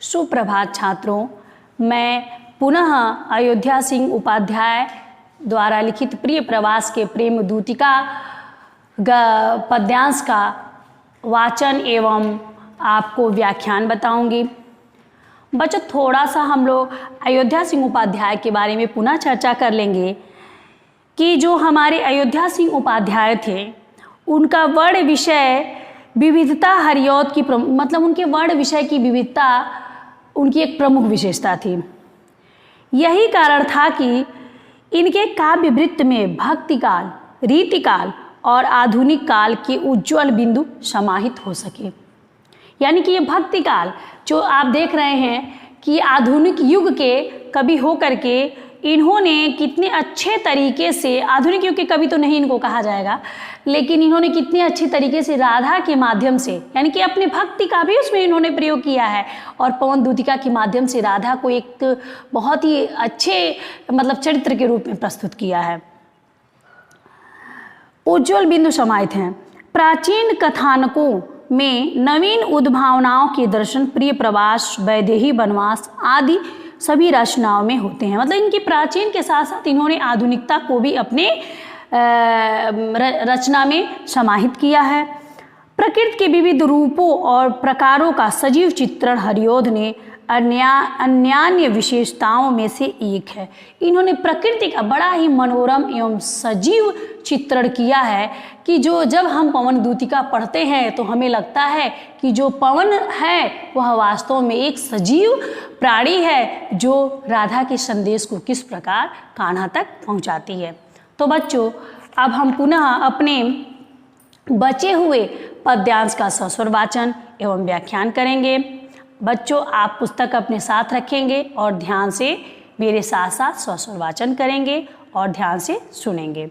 सुप्रभात छात्रों, मैं पुनः अयोध्या सिंह उपाध्याय द्वारा लिखित प्रिय प्रवास के प्रेम दूतिका पद्यांश का वाचन एवं आपको व्याख्यान बताऊंगी। बच्चों, थोड़ा सा हम लोग अयोध्या सिंह उपाध्याय के बारे में पुनः चर्चा कर लेंगे कि जो हमारे अयोध्या सिंह उपाध्याय थे, उनका वर्ण विषय विविधता हरिऔध की मतलब उनके वर्ण विषय की विविधता उनकी एक प्रमुख विशेषता थी। यही कारण था कि इनके काव्य वृत्त में भक्तिकाल, रीतिकाल और आधुनिक काल के उज्ज्वल बिंदु समाहित हो सके। यानी कि ये भक्तिकाल जो आप देख रहे हैं कि आधुनिक युग के कवि होकर के इन्होंने कितने अच्छे तरीके से, आधुनिक युग के कवि तो नहीं इनको कहा जाएगा, लेकिन इन्होंने कितने अच्छे तरीके से राधा के माध्यम से, यानी कि अपने भक्ति का भी उसमें इन्होंने प्रयोग किया है और पवन दूतिका के माध्यम से राधा को एक बहुत ही अच्छे मतलब चरित्र के रूप में प्रस्तुत किया है। उज्ज्वल बिंदु समाहित हैं। प्राचीन कथानकों में नवीन उद्भावनाओं के दर्शन प्रिय प्रवास, वैदेही वनवास आदि सभी रचनाओं में होते हैं। मतलब इनकी प्राचीन के साथ साथ इन्होंने आधुनिकता को भी अपने रचना में समाहित किया है। प्रकृति के विविध रूपों और प्रकारों का सजीव चित्रण हरिऔध ने अन्यान्य विशेषताओं में से एक है। इन्होंने प्रकृति का बड़ा ही मनोरम एवं सजीव चित्रण किया है कि जो जब हम पवन दूतिका पढ़ते हैं तो हमें लगता है कि जो पवन है वह वास्तव में एक सजीव प्राणी है जो राधा के संदेश को किस प्रकार कान्हा तक पहुंचाती है। तो बच्चों, अब हम पुनः अपने बचे हुए पद्यांश का सस्वर वाचन एवं व्याख्यान करेंगे। बच्चों, आप पुस्तक अपने साथ रखेंगे और ध्यान से मेरे साथ साथ सस्वर वाचन करेंगे और ध्यान से सुनेंगे।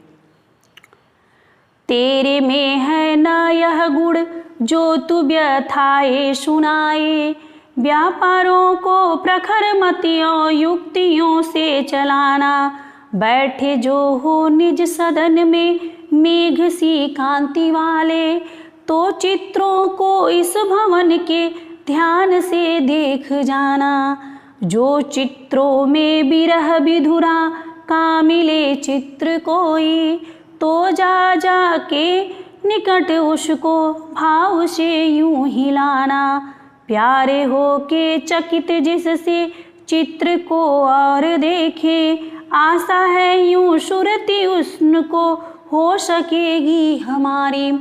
तेरे में है न यह गुण जो तू व्यथाए सुनाए, व्यापारों को प्रखर मतियों युक्तियों से चलाना, बैठे जो हो निज सदन में मेघ सी कांति वाले, तो चित्रों को इस भवन के ध्यान से देख जाना, जो चित्रों में विरह विधुरा का मिले चित्र कोई, तो जा जा के निकट उसको भाव से यूं हिलाना, प्यारे हो के चकित जिससे चित्र को और देखे, आशा है यूं सुरति उनको हो सकेगी हमारी।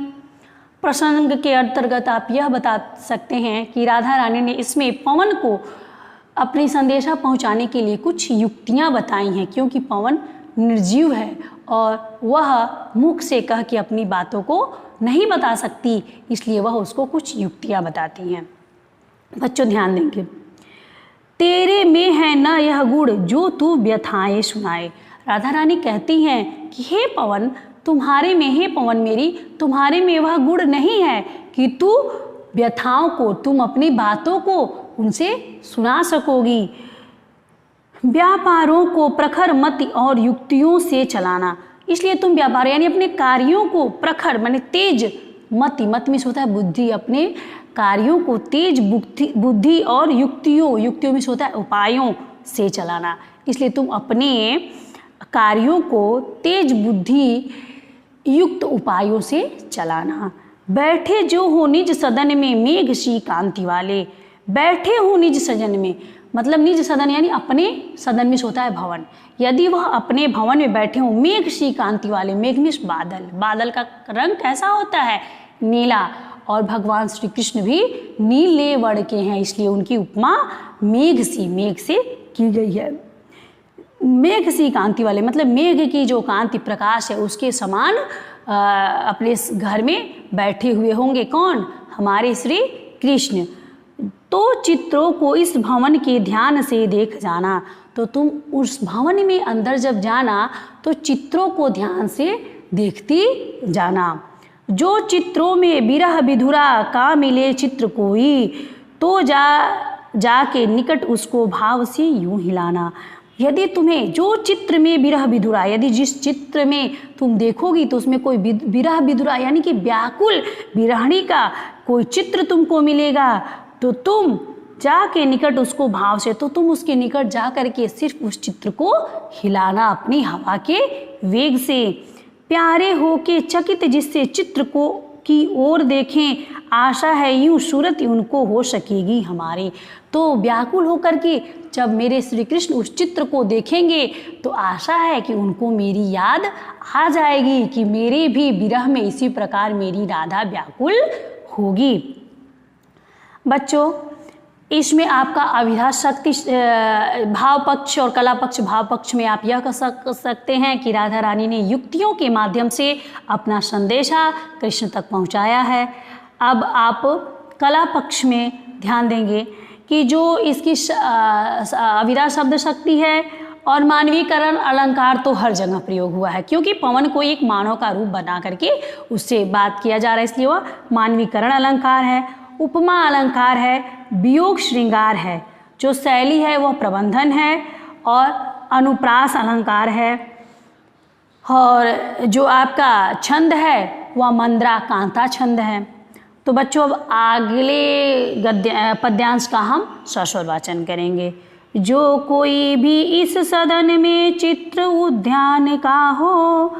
प्रसंग के अंतर्गत आप यह बता सकते हैं कि राधा रानी ने इसमें पवन को अपनी संदेशा पहुंचाने के लिए कुछ युक्तियां बताई हैं, क्योंकि पवन निर्जीव है और वह मुख से कह के अपनी बातों को नहीं बता सकती, इसलिए वह उसको कुछ युक्तियां बताती हैं। बच्चों, ध्यान देंगे। तेरे में है न यह गुण जो तू व्यथाएं सुनाए। राधा रानी कहती हैं कि हे पवन, तुम्हारे में, हे पवन मेरी, तुम्हारे में वह गुण नहीं है कि तू व्यथाओं को, तुम अपनी बातों को उनसे सुना सकोगी। व्यापारों को प्रखर मति और युक्तियों से चलाना, इसलिए तुम व्यापार यानी अपने कार्यों को प्रखर माने तेज, मति में से होता है बुद्धि, अपने कार्यों को तेज बुद्धि और युक्तियों में से होता है उपायों से चलाना। इसलिए तुम अपने कार्यों को तेज बुद्धि युक्त उपायों से चलाना। बैठे जो हो निज सदन में मेघ सी कांति वाले, बैठे हो निज सदन में मतलब निज सदन यानी अपने सदन में होता है भवन। यदि वह अपने भवन में बैठे हो मेघ सी कांति वाले, मेघ में बादल, बादल का रंग कैसा होता है? नीला, और भगवान श्री कृष्ण भी नीले वर्ण के हैं, इसलिए उनकी उपमा मेघ से की गई है। मेघ सी कांति वाले मतलब मेघ की जो कांति प्रकाश है उसके समान अपने घर में बैठे हुए होंगे। कौन? हमारे श्री कृष्ण। तो चित्रों को इस भवन के ध्यान से देख जाना, तो तुम उस भवन में अंदर जब जाना तो चित्रों को ध्यान से देखती जाना। जो चित्रों में विरह विधुरा का मिले चित्र कोई, तो जाके निकट उसको भाव से यूं हिलाना। यदि तुम्हें जो चित्र में विरह विधुरा, यदि जिस चित्र में तुम देखोगी तो उसमें कोई विरह विधुरा यानी कि व्याकुल विरहणी का कोई चित्र तुमको मिलेगा, तो तुम जाके निकट उसको भाव से, तो तुम उसके निकट जा करके सिर्फ उस चित्र को हिलाना अपनी हवा के वेग से। प्यारे हो के चकित जिससे चित्र को की ओर देखें, आशा है यूं सूरत उनको हो सकेगी हमारी। तो व्याकुल होकर के जब मेरे श्री कृष्ण उस चित्र को देखेंगे तो आशा है कि उनको मेरी याद आ जाएगी कि मेरे भी विरह में इसी प्रकार मेरी राधा व्याकुल होगी। बच्चों, इसमें आपका अभिधा शक्ति भाव पक्ष और कला पक्ष भाव पक्ष में आप यह कह सकते हैं कि राधा रानी ने युक्तियों के माध्यम से अपना संदेशा कृष्ण तक पहुंचाया है। अब आप कला पक्ष में ध्यान देंगे कि जो इसकी अभिधा शब्द शक्ति है और मानवीकरण अलंकार तो हर जगह प्रयोग हुआ है, क्योंकि पवन को एक मानव का रूप बना करके उससे बात किया जा रहा है, इसलिए वह मानवीकरण अलंकार है। उपमा अलंकार है, वियोग श्रृंगार है, जो शैली है वह प्रबंधन है, और अनुप्रास अलंकार है, और जो आपका छंद है वह मंद्रा कांता छंद है। तो बच्चों, अब अगले पद्यांश का हम सस्वर वाचन करेंगे। जो कोई भी इस सदन में चित्र उद्यान का हो,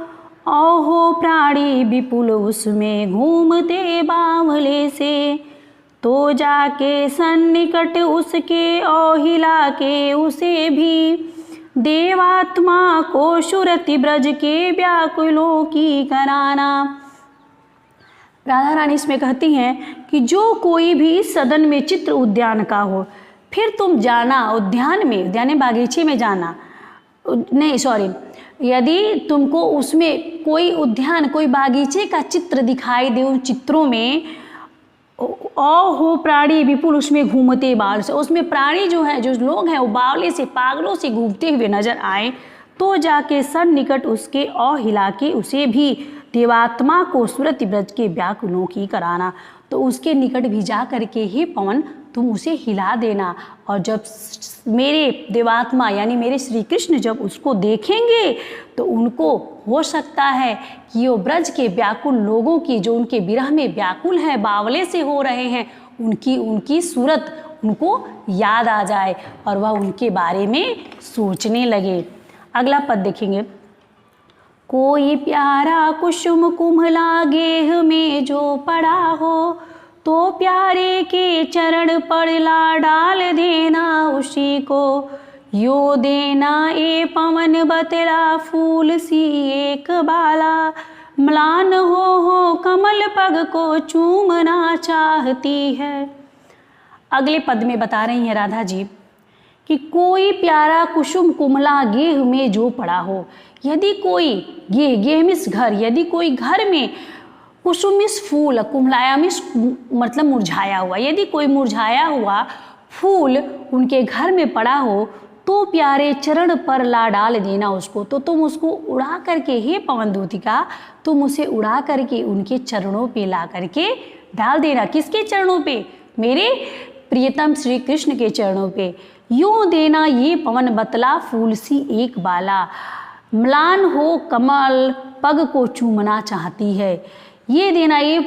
ओहो प्राणी विपुल उसमें घूमते बावले से, तो जाके सन्निकट उसके और हिला के उसे भी, देवात्मा को सुरति ब्रज के व्याकुलों की कराना। राधा रानी इसमें कहती हैं कि जो कोई भी सदन में चित्र उद्यान का हो, फिर तुम जाना उद्यान में बागीचे में जाना, नहीं सॉरी, यदि तुमको उसमें कोई उद्यान कोई बागीचे का चित्र दिखाई दे, उन चित्रों में हो प्राणी विपुल उसमें घूमते बाल से, उसमें प्राणी जो है, जो लोग हैं वो बावले से पागलों से घूमते हुए नजर आए, तो जाके सन्निकट उसके और हिला के उसे भी, देवात्मा को सुरति ब्रज के व्याकुलों की कराना। तो उसके निकट भी जा करके हे पवन तुम उसे हिला देना, और जब मेरे देवात्मा यानी मेरे श्री कृष्ण जब उसको देखेंगे तो उनको हो सकता है कि वो ब्रज के व्याकुल लोगों की, जो उनके विरह में व्याकुल हैं, बावले से हो रहे हैं, उनकी सूरत उनको याद आ जाए और वह उनके बारे में सोचने लगे। अगला पद देखेंगे। कोई प्यारा कुसुम कुम्हला गेह में जो पड़ा हो, तो प्यारे के चरण पर ला डाल देना उसी को, यो देना ए पवन बतरा फूल सी एक बाला, म्लान हो कमल पग को चूमना चाहती है। अगले पद में बता रही हैं राधा जी कि कोई प्यारा कुसुम कुमला गेह में जो पड़ा हो, यदि कोई गेह मिस घर, यदि कोई घर में कुसुम मिस फूल, कुमलाया मिस मतलब मुरझाया हुआ, यदि कोई मुरझाया हुआ फूल उनके घर में पड़ा हो, तो प्यारे चरण पर ला डाल देना उसको, तो तुम उसको उड़ा करके, हे पवन दूतिका तुम उसे उड़ा करके उनके चरणों पे ला करके डाल देना। किसके चरणों पे? मेरे प्रियतम श्री कृष्ण के चरणों पे। यूं देना ये पवन बतला फूल सी एक बाला, म्लान हो कमल पग को चूमना चाहती है। ये देना ये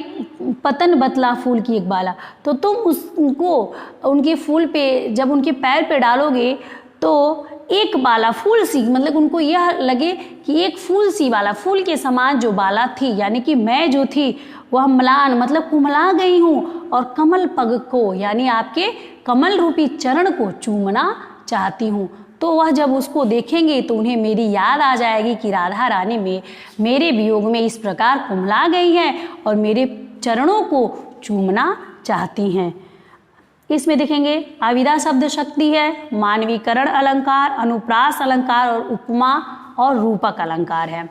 पतन बतला फूल की एक बाला, तो तुम उसको उनके फूल पे जब उनके पैर पे डालोगे तो एक बाला फूल सी, मतलब उनको यह लगे कि एक फूल सी बाला, फूल के समान जो बाला थी, यानी कि मैं जो थी वह म्लान मतलब कुम्हला गई हूँ, और कमल पग को यानी आपके कमल रूपी चरण को चूमना चाहती हूँ। तो वह जब उसको देखेंगे तो उन्हें मेरी याद आ जाएगी कि राधा रानी में मेरे वियोग में इस प्रकार कुम्हला गई हैं और मेरे चरणों को चूमना चाहती हैं। इसमें देखेंगे अविदा शब्द शक्ति है, मानवीकरण अलंकार, अनुप्रास अलंकार और उपमा और रूपक अलंकार है।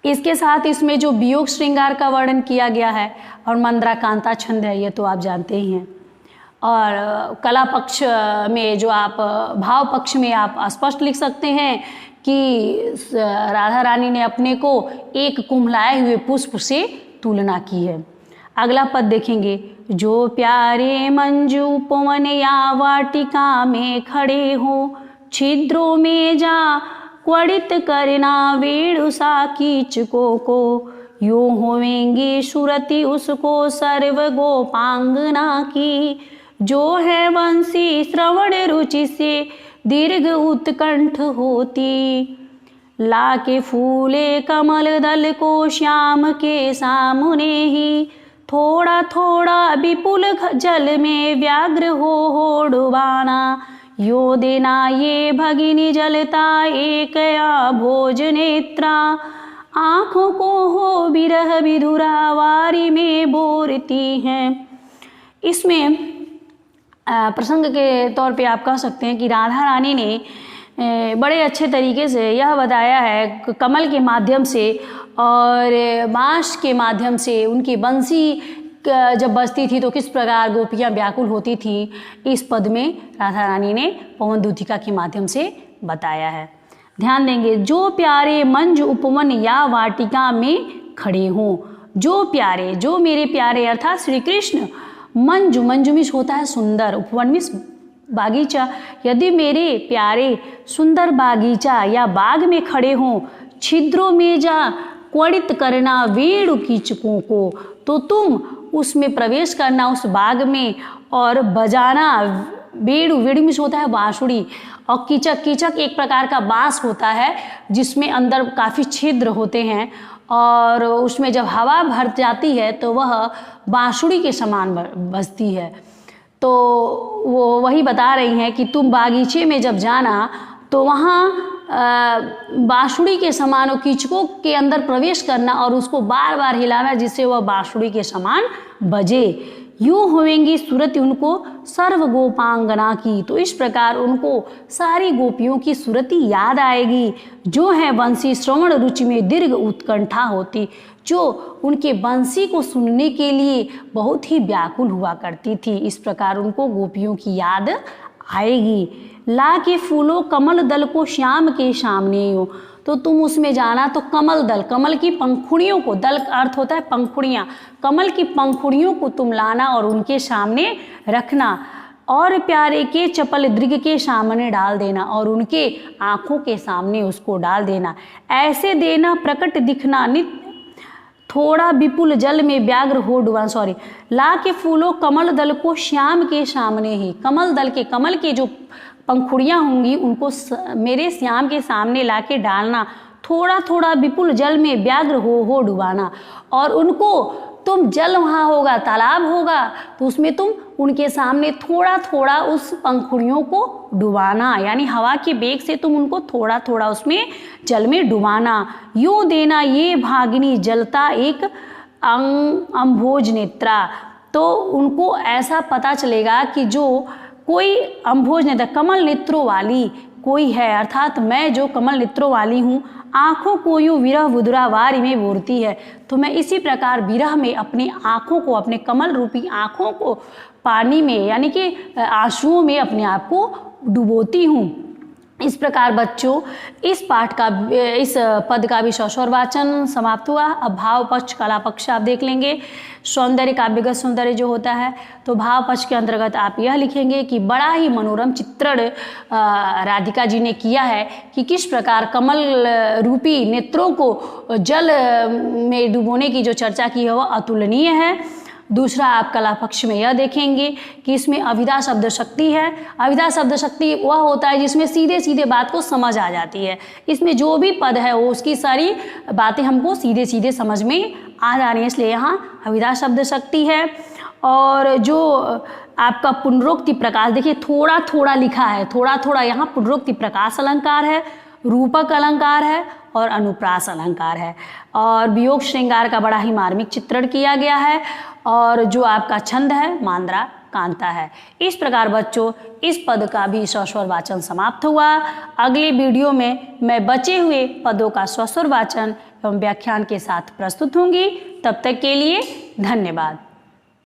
इसके साथ इसमें जो वियोग श्रृंगार का वर्णन किया गया है और मंद्रा कांता छंद है, ये तो आप जानते ही हैं। और कला पक्ष में जो आप भाव पक्ष में आप स्पष्ट लिख सकते हैं कि राधा रानी ने अपने को एक कुम्हलाए हुए पुष्प से तुलना की है। अगला पद देखेंगे। जो प्यारे मंजू पवन या वाटिका में खड़े हो, छिद्रों में जा क्वड़ित करना वेणुसा कीचकों को, यूं होवेंगी सुरति उसको सर्व गोपांगना की, जो है वंशी श्रवण रुचि से दीर्घ उत्कंठ होती। लाके फूले कमल दल को श्याम के सामने ही, थोड़ा थोड़ा विपुल जल में व्याघ्र हो डुबाना। यो देना ये भगिनी जलता एक भोज नेत्रा, आँखों को हो विरह विधुरा वारी में बोरती हैं। इसमें प्रसंग के तौर पे आप कह सकते हैं कि राधा रानी ने बड़े अच्छे तरीके से यह बताया है कमल के माध्यम से और बाँस के माध्यम से उनकी बंसी जब बजती थी तो किस प्रकार गोपियाँ व्याकुल होती थीं। इस पद में राधा रानी ने पवन दूतिका के माध्यम से बताया है। ध्यान देंगे, जो प्यारे मंज उपवन या वाटिका में खड़े हों। जो प्यारे, जो मेरे प्यारे अर्थात श्री कृष्ण। मंजु, मंजु मिस होता है सुंदर, उपवन मिस बागीचा। यदि मेरे प्यारे सुंदर बागीचा या बाग में खड़े हों, छिद्रों में जा क्वड़ित करना वेणु कीचकों को, तो तुम उसमें प्रवेश करना उस बाग में और बजाना वेणु, वेणु मिस होता है बांसुरी। और कीचक, कीचक एक प्रकार का बांस होता है जिसमें अंदर काफ़ी छिद्र होते हैं और उसमें जब हवा भर जाती है तो वह बांसुरी के समान बजती है। तो वो वही बता रही हैं कि तुम बागीचे में जब जाना तो वहाँ बांसुरी के समान और कीचकों के अंदर प्रवेश करना और उसको बार बार हिलाना जिससे वह बांसुरी के समान बजे। यूँ होवेंगी सूरत उनको सर्व गोपांगना की, तो इस प्रकार उनको सारी गोपियों की सूरती याद आएगी। जो है बंसी श्रवण रुचि में दीर्घ उत्कंठा होती, जो उनके बंसी को सुनने के लिए बहुत ही व्याकुल हुआ करती थी। इस प्रकार उनको गोपियों की याद आएगी। ला के फूलों कमल दल को श्याम के सामने हो, तो तुम उसमें जाना तो कमल दल, कमल की पंखुड़ियों को, दल का अर्थ होता है पंखुड़ियाँ, कमल की पंखुड़ियों को तुम लाना और उनके सामने रखना और प्यारे के चपल दृग के सामने डाल देना और उनके आँखों के सामने उसको डाल देना। ऐसे देना प्रकट दिखना नित्य थोड़ा विपुल जल में व्याघ्र हो डुबा। ला के फूलों कमल दल को श्याम के सामने ही, कमल दल के, कमल के जो पंखुड़ियाँ होंगी उनको मेरे श्याम के सामने लाके डालना। थोड़ा थोड़ा विपुल जल में व्याघ्र हो डुबाना और उनको तुम, जल वहाँ होगा, तालाब होगा, तो उसमें तुम उनके सामने थोड़ा थोड़ा उस पंखुड़ियों को डुबाना, यानी हवा के बेग से तुम उनको थोड़ा थोड़ा उसमें जल में डुबाना। यूँ देना ये भागिनी जलता एक अम्भोज नेत्रा, तो उनको ऐसा पता चलेगा कि जो कोई अम्भोज नेत्र, कमल नेत्रों वाली कोई है, अर्थात मैं जो कमल नेत्रों वाली हूँ, आँखों को यूँ विरह वुधुरा वारी में बोरती है, तो मैं इसी प्रकार विरह में अपनी आँखों को, अपने कमल रूपी आँखों को पानी में यानी कि आंसुओं में अपने आप को डुबोती हूँ। इस प्रकार बच्चों इस पाठ का, इस पद का भी सस्वर वाचन समाप्त हुआ। अब भाव पक्ष कला पक्ष आप देख लेंगे। सौंदर्य, काव्यगत सौंदर्य जो होता है, तो भाव पक्ष के अंतर्गत आप यह लिखेंगे कि बड़ा ही मनोरम चित्रण राधिका जी ने किया है कि किस प्रकार कमल रूपी नेत्रों को जल में डुबोने की जो चर्चा की है वह अतुलनीय है। दूसरा आप कला पक्ष में यह देखेंगे कि इसमें अभिधा शब्द शक्ति है। अभिधा शब्द शक्ति वह होता है जिसमें सीधे सीधे बात को समझ आ जाती है। इसमें जो भी पद है वो उसकी सारी बातें हमको सीधे सीधे समझ में आ जा रही है, इसलिए यहाँ अभिधा शब्द शक्ति है। और जो आपका पुनरोक्ति प्रकाश, देखिए थोड़ा थोड़ा लिखा है, थोड़ा थोड़ा यहाँ पुनरोक्ति प्रकाश अलंकार है, रूपक अलंकार है और अनुप्रास अलंकार है। और वियोग श्रृंगार का बड़ा ही मार्मिक चित्रण किया गया है और जो आपका छंद है मांद्रा कांता है। इस प्रकार बच्चों इस पद का भी सस्वर वाचन समाप्त हुआ। अगले वीडियो में मैं बचे हुए पदों का सस्वर वाचन एवं व्याख्यान के साथ प्रस्तुत होंगी। तब तक के लिए धन्यवाद।